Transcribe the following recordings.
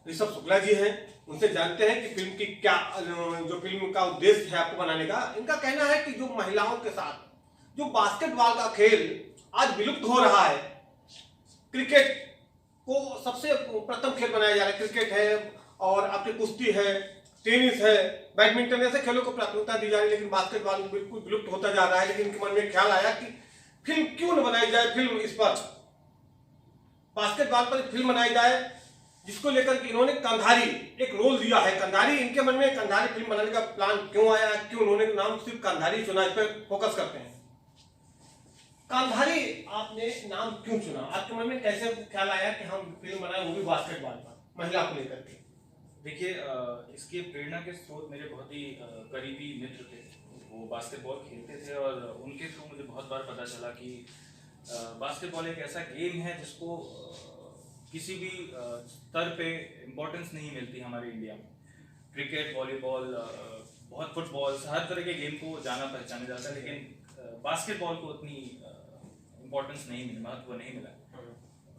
ऋषभ शुक्ला जी हैं, उनसे जानते हैं कि फिल्म की क्या जो फिल्म का उद्देश्य है आपको बनाने का। इनका कहना है कि जो महिलाओं के साथ जो बास्केटबॉल का खेल आज विलुप्त हो रहा है, क्रिकेट को सबसे प्रथम खेल बनाया जा रहा है। क्रिकेट है और आपकी कुश्ती है, टेनिस है, बैडमिंटन, ऐसे खेलों को प्राथमिकता दी जा रही है, लेकिन बास्केटबॉल बिल्कुल विलुप्त होता जा रहा है। लेकिन इनके मन में ख्याल आया कि फिल्म क्यों न बनाई जाए, फिल्म इस पर बास्केटबॉल पर फिल्म बनाई जाए, जिसको लेकर के इन्होंने कंधारी एक रोल दिया है। कंधारी इनके मन में कंधारी फिल्म बनाने का प्लान क्यों आया, क्यों उन्होंने नाम सिर्फ कंधारी चुना, इस पर फोकस करते हैं। कंधारी आपने नाम क्यों चुना, आपके मन में कैसे ख्याल आया कि हम फिल्म बनाए, वो भी बास्केटबॉल पर, महिला को लेकर के? देखिए, इसके प्रेरणा के स्रोत मेरे बहुत ही करीबी मित्र थे। वो बास्केटबॉल खेलते थे और उनके थ्रू मुझे बहुत बार पता चला कि बास्केटबॉल एक ऐसा गेम है जिसको किसी भी स्तर पे इम्पोर्टेंस नहीं मिलती हमारे इंडिया में। क्रिकेट, वॉलीबॉल, बहुत फुटबॉल, हर तरह के गेम को जाना पहचाना जाता है, लेकिन बास्केटबॉल को उतनी इम्पोर्टेंस नहीं मिली, महत्व नहीं मिला।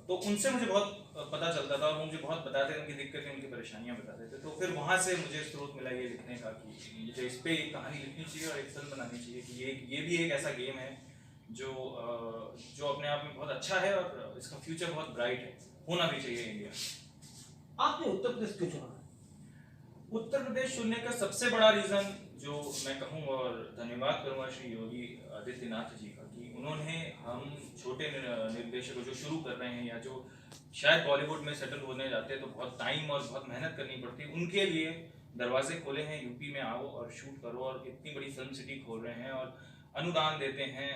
तो उनसे मुझे बहुत पता चलता था और वो मुझे बहुत बताते थे, उनकी दिक्कतें, उनकी परेशानियां बताते थे। तो फिर वहाँ से मुझे स्रोत मिला ये लिखने का कि मुझे इस पे एक कहानी लिखनी चाहिए और एक फिल्म बनानी चाहिए कि ये भी एक ऐसा गेम है जो अपने आप में बहुत अच्छा है और इसका फ्यूचर बहुत ब्राइट है, होना भी चाहिए इंडिया। आपने उत्तर प्रदेश क्यों चुना? उत्तर प्रदेश चुनने का सबसे बड़ा रीजन जो मैं कहूँ, और धन्यवाद करूँगा श्री योगी आदित्यनाथ जी का, कि उन्होंने हम छोटे निर्देशकों जो शुरू कर रहे हैं या जो शायद बॉलीवुड में सेटल होने जाते हैं तो बहुत टाइम और बहुत मेहनत करनी पड़ती है, उनके लिए दरवाजे खोले हैं। यूपी में आओ और शूट करो, और इतनी बड़ी फिल्म सिटी खोल रहे हैं और अनुदान देते हैं,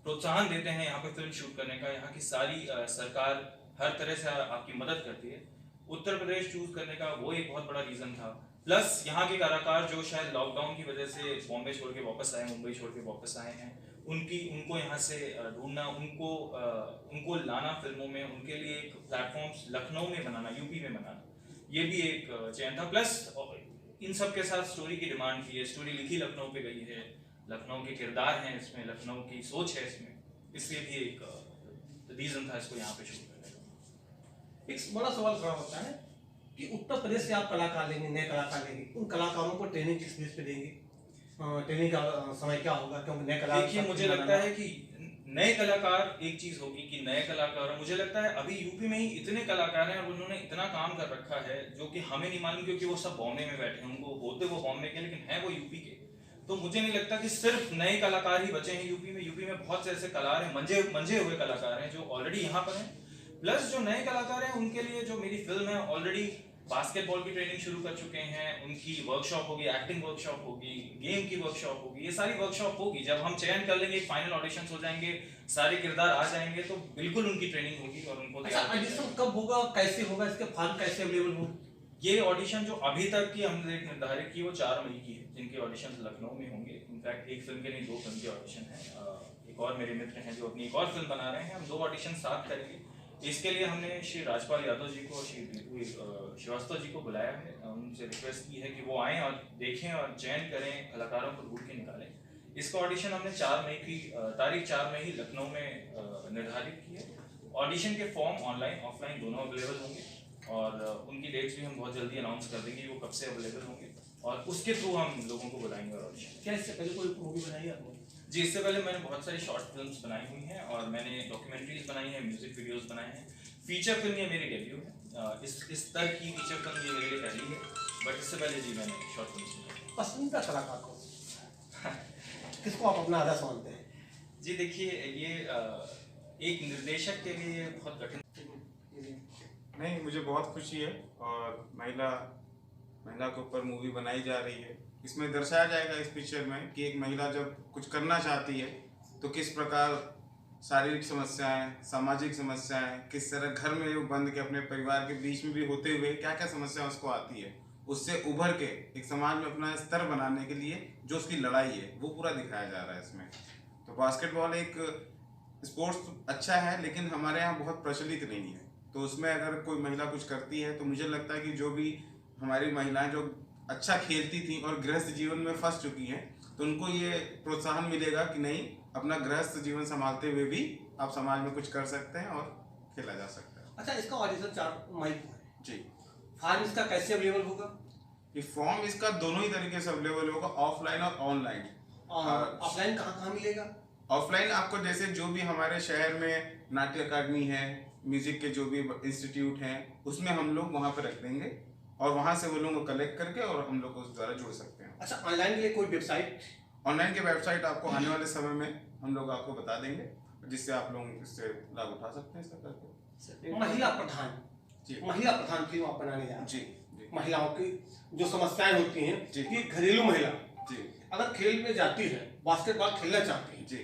प्रोत्साहन देते हैं यहाँ पे फिल्म शूट करने का। यहाँ की सारी सरकार हर तरह से आपकी मदद करती है। उत्तर प्रदेश चूज करने का वो एक बहुत बड़ा रीजन था। प्लस यहाँ के कलाकार जो शायद लॉकडाउन की वजह से बॉम्बे छोड़ के वापस आए, मुंबई छोड़ के वापस आए हैं, उनको यहाँ से ढूंढना, उनको लाना फिल्मों में, उनके लिए एक प्लेटफॉर्म लखनऊ में बनाना, यूपी में बनाना, ये भी एक चयन था। प्लस इन सब के साथ स्टोरी की डिमांड थी। स्टोरी लिखी लखनऊ पे गई है, लखनऊ के किरदार हैं इसमें, लखनऊ की सोच है इसमें, इसलिए भी एक रीजन था इसको यहाँ पे शूट करने का। एक बड़ा सवाल खड़ा होता है कि उत्तर प्रदेश से आप कलाकार लेंगे, नए कलाकार लेंगे, उन कलाकारों को ट्रेनिंग किस बेस पे देंगे? ट्रेनिंग का समय क्या होगा, क्योंकि नए कलाकार, देखिए, मुझे लगता है कि नए कलाकार एक चीज होगी कि नए कलाकार, मुझे लगता है अभी यूपी में ही इतने कलाकार हैं और उन्होंने इतना काम कर रखा है जो कि हमें नहीं मालूम, क्योंकि वो सब बॉम्बे में बैठे हैं, उनको होते वो बॉम्बे के लेकिन है वो यूपी के। तो मुझे नहीं लगता कि सिर्फ नए कलाकार ही बचे हैं यूपी में। यूपी में बहुत से ऐसे कलाकार हैं, मंजे हुए कलाकार हैं जो ऑलरेडी यहाँ पर हैं। प्लस जो नए कलाकार हैं उनके लिए जो मेरी फिल्म है, ऑलरेडी बास्केटबॉल की ट्रेनिंग शुरू कर चुके हैं, उनकी वर्कशॉप होगी, एक्टिंग वर्कशॉप होगी, गेम की वर्कशॉप होगी, ये सारी वर्कशॉप होगी। जब हम चयन कर लेंगे, फाइनल ऑडिशंस हो जाएंगे, सारे किरदार आ जाएंगे, तो बिल्कुल उनकी ट्रेनिंग होगी और उनको ऑडिशन कब होगा, कैसे होगा, इसके फॉर्म कैसे अवेलेबल होंगे? ये ऑडिशन जो अभी तक की हमने डेट निर्धारित की वो 4 मई की है, जिनके ऑडिशन लखनऊ में होंगे। इनफैक्ट एक फिल्म के नहीं, 2 फिल्म के ऑडिशन है। एक और मेरे मित्र हैं जो अपनी एक और फिल्म बना रहे हैं, हम 2 ऑडिशन साथ करेंगे। इसके लिए हमने श्री राजपाल यादव जी को, श्री दीपू श्रीवास्तव जी को बुलाया है, उनसे रिक्वेस्ट की है कि वो आएँ और देखें और चयन करें, कलाकारों को ढूंढ के निकालें। इसका ऑडिशन हमने 4 मई की तारीख 4 मई ही लखनऊ में निर्धारित की है। ऑडिशन के फॉर्म ऑनलाइन ऑफलाइन दोनों अवेलेबल होंगे और उनकी डेट्स भी हम बहुत जल्दी अनाउंस कर देंगे वो कब से अवेलेबल होंगे, और उसके थ्रू हम लोगों को बुलाएंगे और ऑडिशन। क्या इससे पहले कोई मूवी बनाई है आपने? जी, इससे पहले मैंने बहुत सारी शॉर्ट फिल्म्स बनाई हुई हैं और मैंने डॉक्यूमेंट्रीज बनाई हैं, म्यूजिक वीडियोस बनाए हैं। फीचर फिल्म ये मेरी डेब्यू है। इस तरह की फीचर फिल्म ये मेरे लिए पहली है, बट इससे पहले जी मैंने शॉर्ट फिल्म्स बनाई। पसंदीदा कलाकार को किसको आप अपना आदर्श मानते हैं? जी देखिए, ये एक निर्देशक के लिए बहुत कठिन। नहीं, मुझे बहुत खुशी है और महिला के ऊपर मूवी बनाई जा रही है। इसमें दर्शाया जाएगा इस पिक्चर में कि एक महिला जब कुछ करना चाहती है तो किस प्रकार शारीरिक समस्याएं, सामाजिक समस्याएं, किस तरह घर में वो बंद के अपने परिवार के बीच में भी होते हुए क्या क्या समस्या उसको आती है, उससे उभर के एक समाज में अपना स्तर बनाने के लिए जो उसकी लड़ाई है वो पूरा दिखाया जा रहा है इसमें। तो बास्केटबॉल एक स्पोर्ट्स अच्छा है लेकिन हमारे यहाँ बहुत प्रचलित नहीं है, तो उसमें अगर कोई महिला कुछ करती है तो मुझे लगता है कि जो भी हमारी महिलाएं जो अच्छा खेलती थी और गृहस्थ जीवन में फंस चुकी हैं तो उनको ये प्रोत्साहन मिलेगा कि नहीं, अपना गृहस्थ जीवन संभालते हुए भी आप समाज में कुछ कर सकते हैं और खेला जा सकता है। अच्छा, इसका ऑडिशन 4 मई को है जी। फॉर्म इसका कैसे अवेलेबल होगा? ये फॉर्म इसका दोनों ही तरीके से अवेलेबल होगा, ऑफलाइन और ऑनलाइन। ऑफलाइन कहाँ कहाँ मिलेगा? ऑफलाइन आपको जैसे जो भी हमारे शहर में नाट्य अकादमी है, म्यूजिक के जो भी इंस्टीट्यूट हैं, उसमें हम लोग वहाँ पे रख देंगे और वहाँ से वो लोग को कलेक्ट करके और हम लोग उस द्वारा जुड़ सकते हैं। अच्छा, ऑनलाइन के लिए कोई वेबसाइट? ऑनलाइन के वेबसाइट आपको आने वाले समय में हम लोग आपको बता देंगे, जिससे आप लोग इससे लाभ उठा सकते हैं इसका करके। महिला प्रधान जी, महिला प्रधान फिल्म आप बनाने जा रहे हैं। जी जी महिलाओं की जो समस्याएं होती हैं जी। कि घरेलू महिला जी अगर खेल में जाती है, बास्केटबॉल खेलना चाहती है, जी,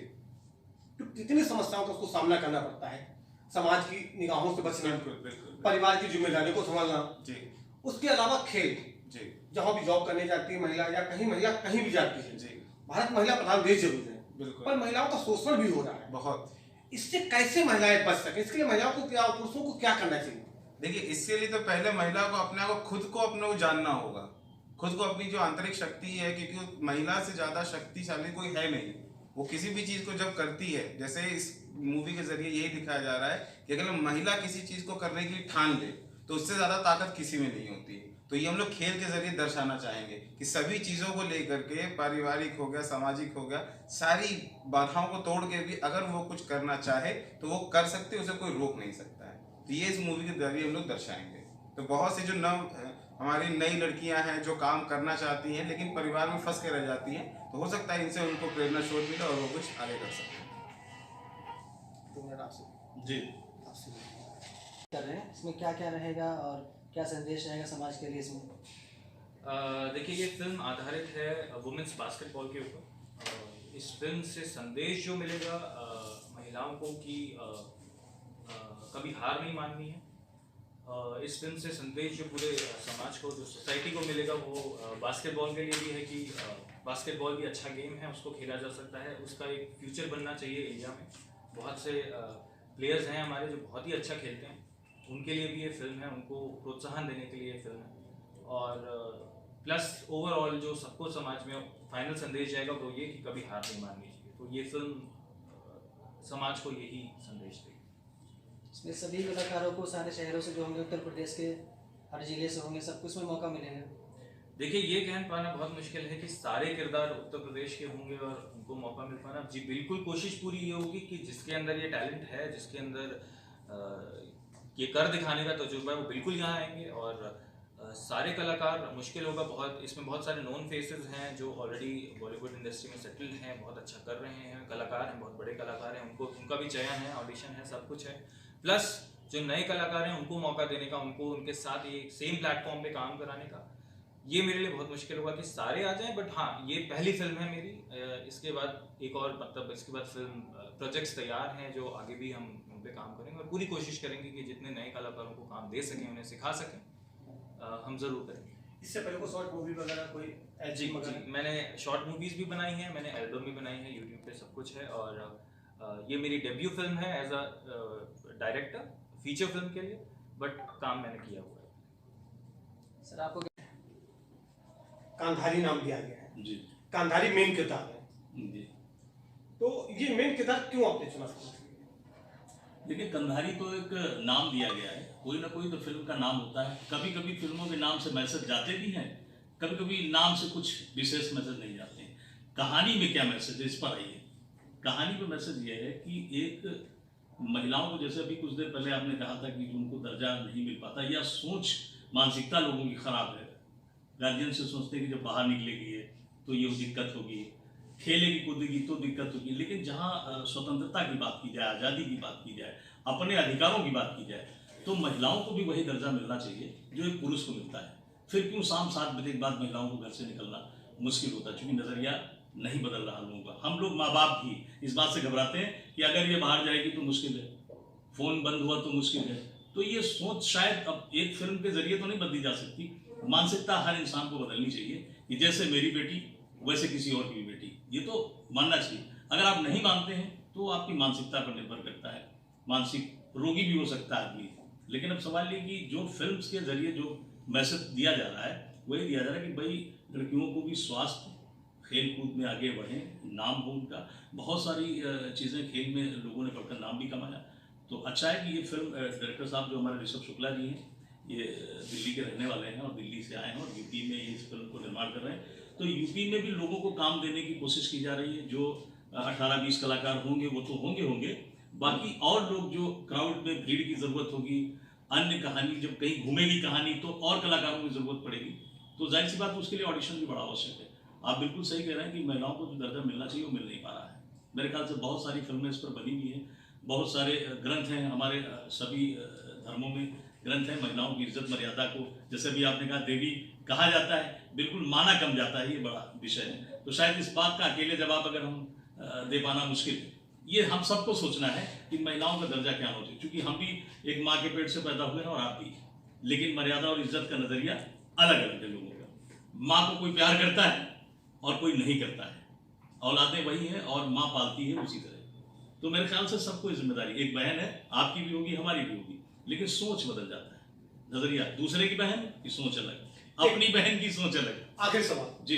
तो कितनी समस्याओं का उसको सामना करना पड़ता है। समाज की निगाहों से बचना, बिल्कुल बिल्कुल परिवार की जिम्मेदारी को संभालना, जी उसके अलावा खेल, जी जहाँ भी जॉब करने जाती है महिला या महिला कहीं भी जाती है। जी, भारत महिला प्रधान देश जरूर है, बिल्कुल। पर महिलाओं का शोषण भी हो रहा है बहुत। इससे कैसे महिलाएं बच सके, इसके लिए महिलाओं को क्या, पुरुषों को क्या करना चाहिए? देखिए, इसके लिए तो पहले महिला को अपने आप को खुद को अपने को जानना होगा, खुद को अपनी जो आंतरिक शक्ति है, क्योंकि महिला से ज्यादा शक्तिशाली कोई है नहीं। वो किसी भी चीज को जब करती है, जैसे इस मूवी के जरिए यही दिखाया जा रहा है कि अगर महिला किसी चीज को करने के लिए ठान ले तो उससे ज्यादा ताकत किसी में नहीं होती। तो ये हम लोग खेल के जरिए दर्शाना चाहेंगे कि सभी चीजों को लेकर के, पारिवारिक हो गया, सामाजिक हो गया, सारी बाधाओं को तोड़ के भी अगर वो कुछ करना चाहे तो वो कर सकते, उसे कोई रोक नहीं सकता है। तो ये इस मूवी के जरिए हम लोग दर्शाएंगे। तो बहुत सी जो हमारी नई लड़कियां हैं जो काम करना चाहती हैं लेकिन परिवार में फंस के रह जाती हैं, तो हो सकता है इनसे उनको प्रेरणा स्रोत मिले और वो कुछ आगे कर सकते हैं। जी, कर रहे हैं, इसमें क्या क्या रहेगा और क्या संदेश रहेगा समाज के लिए इसमें? देखिए, ये फिल्म आधारित है वुमेन्स बास्केटबॉल के ऊपर। इस फिल्म से संदेश जो मिलेगा महिलाओं को कि कभी हार नहीं माननी है। इस फिल्म से संदेश जो पूरे समाज को, जो सोसाइटी को मिलेगा, वो बास्केटबॉल के लिए भी है कि बास्केटबॉल भी अच्छा गेम है, उसको खेला जा सकता है, उसका एक फ्यूचर बनना चाहिए इंडिया में। बहुत से प्लेयर्स हैं हमारे जो बहुत ही अच्छा खेलते हैं, उनके लिए भी ये फिल्म है, उनको प्रोत्साहन देने के लिए ये फिल्म है। और प्लस ओवरऑल जो सबको समाज में फाइनल संदेश जाएगा वो ये कि कभी हार नहीं माननी चाहिए। तो ये फिल्म समाज को यही संदेश देगी। इसमें सभी कलाकारों को सारे शहरों से जो होंगे, उत्तर प्रदेश के हर जिले से होंगे, सबको इसमें मौका मिलेगा? देखिए, ये कह पाना बहुत मुश्किल है कि सारे किरदार उत्तर प्रदेश के होंगे और उनको मौका मिल पाना। जी बिल्कुल, कोशिश पूरी ये होगी कि जिसके अंदर ये टैलेंट है, जिसके अंदर ये कर दिखाने का तजुर्बा है, वो बिल्कुल यहाँ आएंगे। और सारे कलाकार, मुश्किल होगा बहुत, इसमें बहुत सारे नोन फेसेस हैं जो ऑलरेडी बॉलीवुड इंडस्ट्री में सेटल्ड हैं, बहुत अच्छा कर रहे हैं, कलाकार हैं, बहुत बड़े कलाकार हैं, उनका भी चयन है, ऑडिशन है, सब कुछ है। प्लस जो नए कलाकार हैं उनको मौका देने का, उनको उनके साथ ये सेम प्लेटफॉर्म पे काम कराने का, ये मेरे लिए बहुत मुश्किल होगा कि सारे आ जाएं। बट हाँ, ये पहली फिल्म है मेरी। इसके बाद एक और, मतलब इसके बाद फिल्म प्रोजेक्ट्स तैयार हैं जो आगे भी हम उन पे काम करेंगे और पूरी कोशिश करेंगे कि जितने नए कलाकारों को काम दे सकें, उन्हें सिखा सकें, हम ज़रूर करेंगे। इससे पहले कोई शॉर्ट मूवी वगैरह कोई जी, मैंने शॉर्ट मूवीज़ भी बनाई हैं, मैंने एल्बम भी बनाई है, यूट्यूब पे सब कुछ है। और ये मेरी डेब्यू फिल्म है as a director, feature film के लिए, बट काम मैंने किया हुआ है। सर, आपको कांधारी नाम दिया गया है जी कांधारी मेन किरदार है, जी। तो ये मेन किरदार क्यों आपने चुना? देखिए, कंधारी तो एक नाम दिया गया है, कोई ना कोई तो फिल्म का नाम होता है। कभी कभी फिल्मों के नाम से मैसेज जाते भी हैं, कभी कभी नाम से कुछ विशेष मैसेज नहीं जाते हैं। कहानी में क्या मैसेज है, इस पर आइए। कहानी में मैसेज ये है कि एक महिलाओं को, जैसे अभी कुछ देर पहले आपने कहा था कि उनको दर्जा नहीं मिल पाता, या सोच मानसिकता लोगों की खराब है। गार्जियन से सोचते हैं कि जब बाहर निकलेगी तो ये दिक्कत होगी, खेलेगी कूदेगी तो दिक्कत होगी। लेकिन जहाँ स्वतंत्रता की बात की जाए, आज़ादी की बात की जाए, अपने अधिकारों की बात की जाए, तो महिलाओं को भी वही दर्जा मिलना चाहिए जो एक पुरुष को मिलता है। फिर क्यों शाम 7 बजे के बाद महिलाओं को घर से निकलना मुश्किल होता है? चूँकि नज़रिया नहीं बदल रहा लोगों का। हम लोग माँ बाप भी इस बात से घबराते हैं कि अगर ये बाहर जाएगी तो मुश्किल है, फ़ोन बंद हुआ तो मुश्किल है। तो ये सोच शायद अब एक फिल्म के जरिए तो नहीं बदली जा सकती। मानसिकता हर इंसान को बदलनी चाहिए कि जैसे मेरी बेटी वैसे किसी और की भी बेटी, ये तो मानना चाहिए। अगर आप नहीं मानते हैं तो आपकी मानसिकता पर निर्भर करता है। मानसिक रोगी भी हो सकता है आदमी। लेकिन अब सवाल ये कि जो फिल्म्स के जरिए जो मैसेज दिया जा रहा है, वही दिया जा रहा है कि भाई लड़कियों को भी स्वास्थ्य, खेल कूद में आगे बढ़ें, नाम हो उनका। बहुत सारी चीज़ें खेल में लोगों ने पढ़कर नाम भी कमाया। तो अच्छा है कि ये फिल्म डायरेक्टर साहब जो हमारे ऋषभ शुक्ला जी हैं, ये दिल्ली के रहने वाले हैं और दिल्ली से आए हैं और यूपी में इस फिल्म को निर्माण कर रहे हैं। तो यूपी में भी लोगों को काम देने की कोशिश की जा रही है। जो 18-20 कलाकार होंगे वो तो होंगे, बाकी और लोग जो क्राउड में भीड़ की ज़रूरत होगी, अन्य कहानी जब कहीं घूमेगी कहानी तो और कलाकारों की ज़रूरत पड़ेगी। तो जाहिर सी बात उसके लिए ऑडिशन भी बड़ा आवश्यक है। आप बिल्कुल सही कह रहे हैं कि महिलाओं को जो दर्जा मिलना चाहिए वो मिल नहीं पा रहा है। मेरे ख्याल से बहुत सारी फिल्में इस पर बनी हुई हैं, बहुत सारे ग्रंथ हैं, हमारे सभी धर्मों में ग्रंथ हैं महिलाओं की इज्जत मर्यादा को, जैसे भी आपने कहा देवी कहा जाता है, बिल्कुल माना कम जाता है, ये बड़ा विषय है। तो शायद इस बात का अकेले जवाब अगर हम दे पाना मुश्किल, ये हम सबको सोचना है कि महिलाओं का दर्जा क्या होना चाहिए, क्योंकि हम भी एक माँ के पेट से पैदा हुए हैं और आप भी, लेकिन मर्यादा और इज्जत का नजरिया अलग अलग है लोगों का। माँ को कोई प्यार करता है और कोई नहीं करता है, औलादें वही हैं और माँ पालती है उसी तरह। तो मेरे ख्याल से सबको जिम्मेदारी, एक बहन है आपकी भी होगी हमारी भी होगी, लेकिन सोच बदल जाता है, नजरिया। दूसरे की बहन की सोच अलग, अपनी बहन की सोच अलग। आखिरी सवाल जी,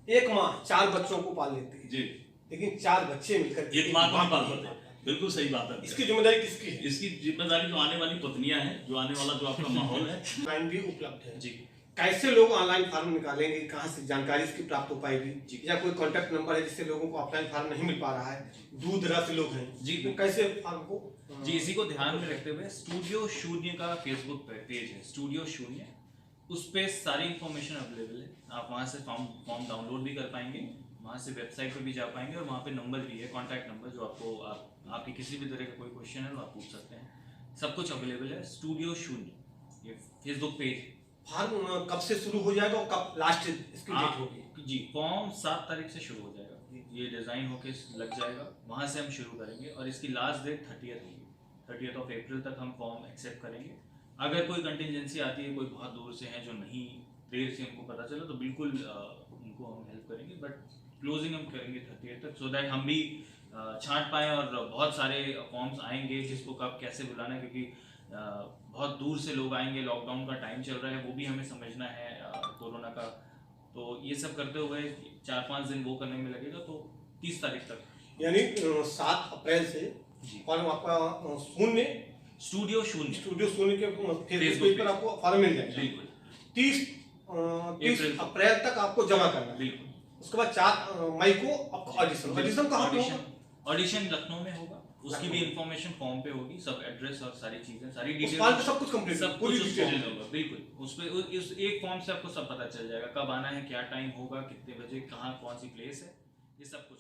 एक माँ 4 बच्चों को पाल लेती है जी, लेकिन 4 बच्चे मिलकर एक माँ को नहीं पाल पाते, बिल्कुल सही बात है। इसकी जिम्मेदारी किसकी है? इसकी जिम्मेदारी जो आने वाली पत्नियां हैं, जो आने वाला जो आपका माहौल है। ऑनलाइन भी उपलब्ध है जी। कैसे लोग ऑनलाइन फॉर्म निकालेंगे, कहाँ से जानकारी इसकी प्राप्त हो पाएगी, या कोई कॉन्टेक्ट नंबर है जिससे लोगों को ऑफलाइन फॉर्म नहीं मिल पा रहा है, दूर दराज से लोग हैं जी, तो कैसे फॉर्म को जी, इसी को ध्यान में रखते हुए स्टूडियो शून्य का फेसबुक पेज है, स्टूडियो शून्य, उस पे सारी इन्फॉर्मेशन अवेलेबल है। आप वहाँ से फॉर्म डाउनलोड भी कर पाएंगे, वहाँ से वेबसाइट पे भी जा पाएंगे, और वहाँ पे नंबर भी है, कॉन्टैक्ट नंबर, जो आपको आपकी किसी भी तरह का कोई क्वेश्चन है तो आप पूछ सकते हैं। सब कुछ अवेलेबल है, स्टूडियो शून्य, ये फेसबुक पेज। फॉर्म कब से शुरू हो जाएगा और कब लास्ट इसकी डेट होगी? जी, फॉर्म 7 तारीख से शुरू हो जाएगा, ये डिज़ाइन होके लग जाएगा, वहाँ से हम शुरू करेंगे, और इसकी लास्ट डेट 30th होगी। 30th ऑफ अप्रैल तक हम फॉर्म एक्सेप्ट करेंगे। अगर कोई कंटिजेंसी आती है, कोई बहुत दूर से हैं जो नहीं, देर से उनको पता चला, तो बिल्कुल उनको हम हेल्प करेंगे, बट क्लोजिंग हम करेंगे 30th तक, सो दैट हम भी छांट पाएँ। और बहुत सारे फॉर्म्स आएंगे, किसको कब कैसे बुलाना है, क्योंकि बहुत दूर से लोग आएंगे, लॉकडाउन का टाइम चल रहा है, वो भी हमें समझना है, कोरोना का। तो ये सब करते हुए 4-5 दिन वो करने में लगेगा, तो 30 तारीख तक, यानी 7 अप्रैल से फॉर्म आपका स्टूडियो शून्य के फेसबुक पेज पर आपको फॉर्म मिल जाएगा। बिल्कुल 30 अप्रैल तक आपको जमा करना है। बिल्कुल। उसके बाद 4 मई को आपको ऑडिशन कहाँ पे होगा? ऑडिशन लखनऊ में होगा, उसकी भी इंफॉर्मेशन फॉर्म पे होगी, सब एड्रेस और सारी चीजें, सारी उस डिटेल, फॉर्म पे सब कुछ कंप्लीट, सब पूरी कुछ डिटेल होगा। बिल्कुल, उस पे इस एक फॉर्म से आपको सब पता चल जाएगा, कब आना है, क्या टाइम होगा, कितने बजे, कहाँ कौन सी प्लेस है, ये सब कुछ।